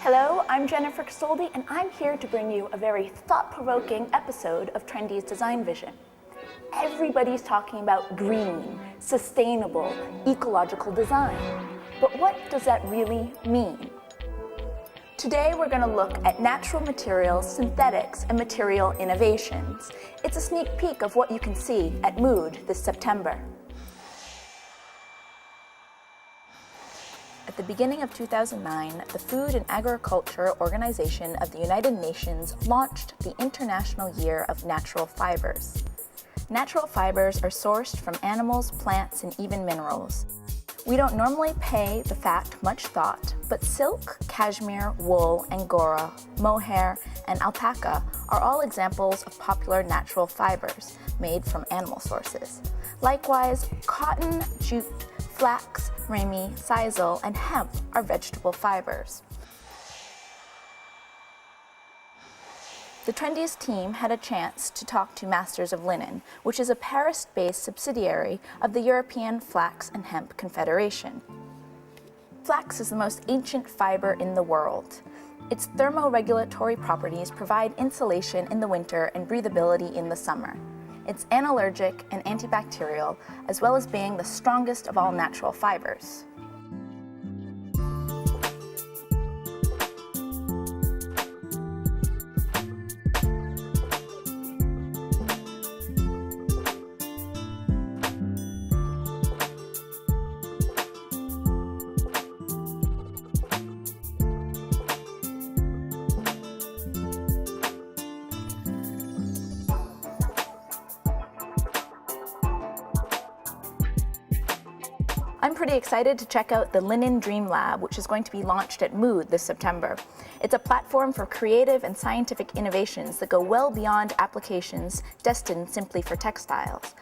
Hello, I'm Jennifer Casoldi, and I'm here to bring you a very thought-provoking episode of Trendease DesignVision. Everybody's talking about green, sustainable, ecological design. But what does that really mean? Today we're going to look at natural materials, synthetics, and material innovations. It's a sneak peek of what you can see at Mood this September. At the beginning of 2009, the Food and Agriculture Organization of the United Nations launched the International Year of Natural Fibers. Natural fibers are sourced from animals, plants, and even minerals. We don't normally pay the fact much thought, but silk, cashmere, wool, angora, mohair, and alpaca are all examples of popular natural fibers made from animal sources. Likewise, cotton, jute, flax, ramie, sisal, and hemp are vegetable fibers. The Trendease team had a chance to talk to Masters of Linen, which is a Paris-based subsidiary of the European Flax and Hemp Confederation. Flax is the most ancient fiber in the world. Its thermoregulatory properties provide insulation in the winter and breathability in the summer. It's analergic and antibacterial, as well as being the strongest of all natural fibers. I'm pretty excited to check out the Linen Dream Lab, which is going to be launched at Mood this September. It's a platform for creative and scientific innovations that go well beyond applications destined simply for textiles.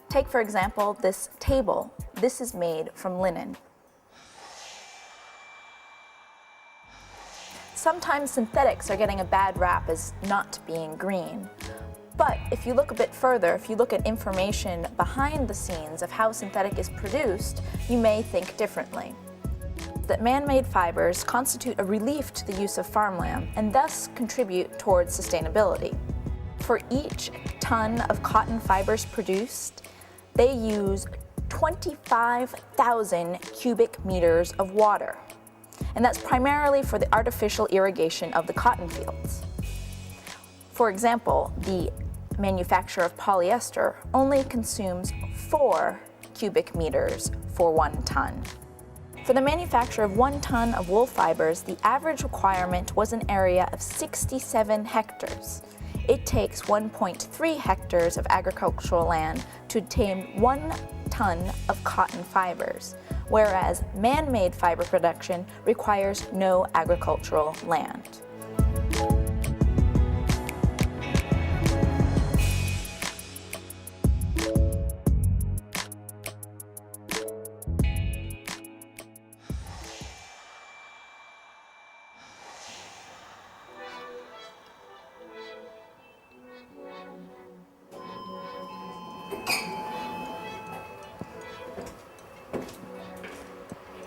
Take, for example, this table. This is made from linen. Sometimes synthetics are getting a bad rap as not being green. But if you look a bit further, if you look at information behind the scenes of how synthetic is produced, you may think differently. That man-made fibers constitute a relief to the use of farmland and thus contribute towards sustainability. For each ton of cotton fibers produced, they use 25,000 cubic meters of water. And that's primarily for the artificial irrigation of the cotton fields. For example, the manufacture of polyester only consumes 4 cubic meters for 1 ton. For the manufacture of 1 ton of wool fibers, the average requirement was an area of 67 hectares. It takes 1.3 hectares of agricultural land to obtain 1 ton of cotton fibers, whereas man-made fiber production requires no agricultural land.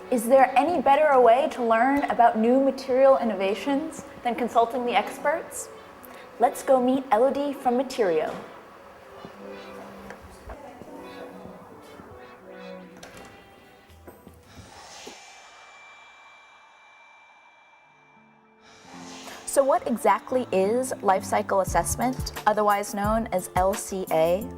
Is there any better way to learn about new material innovations than consulting the experts? Let's go meet Elodie from Materio. So what exactly is life cycle assessment, otherwise known as LCA?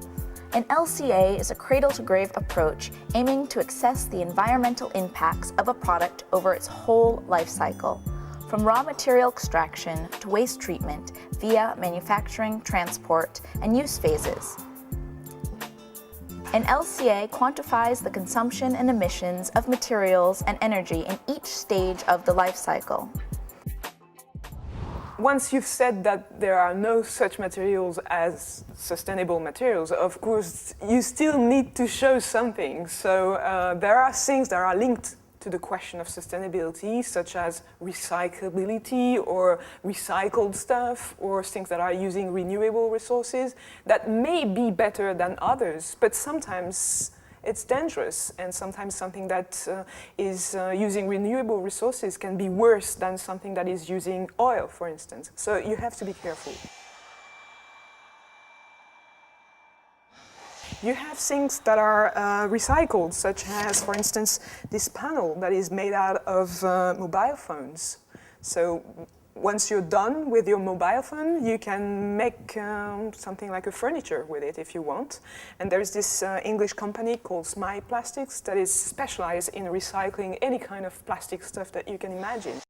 An LCA is a cradle-to-grave approach aiming to assess the environmental impacts of a product over its whole life cycle, from raw material extraction to waste treatment via manufacturing, transport, and use phases. An LCA quantifies the consumption and emissions of materials and energy in each stage of the life cycle. Once you've said that there are no such materials as sustainable materials, of course, you still need to show something. So there are things that are linked to the question of sustainability, such as recyclability or recycled stuff or things that are using renewable resources, that may be better than others, but sometimes it's dangerous, and sometimes something that is using renewable resources can be worse than something that is using oil, for instance. So you have to be careful. You have things that are recycled, such as, for instance, this panel that is made out of mobile phones. So once you're done with your mobile phone, you can make something like a furniture with it if you want. And there's this English company called Smile Plastics that is specialized in recycling any kind of plastic stuff that you can imagine.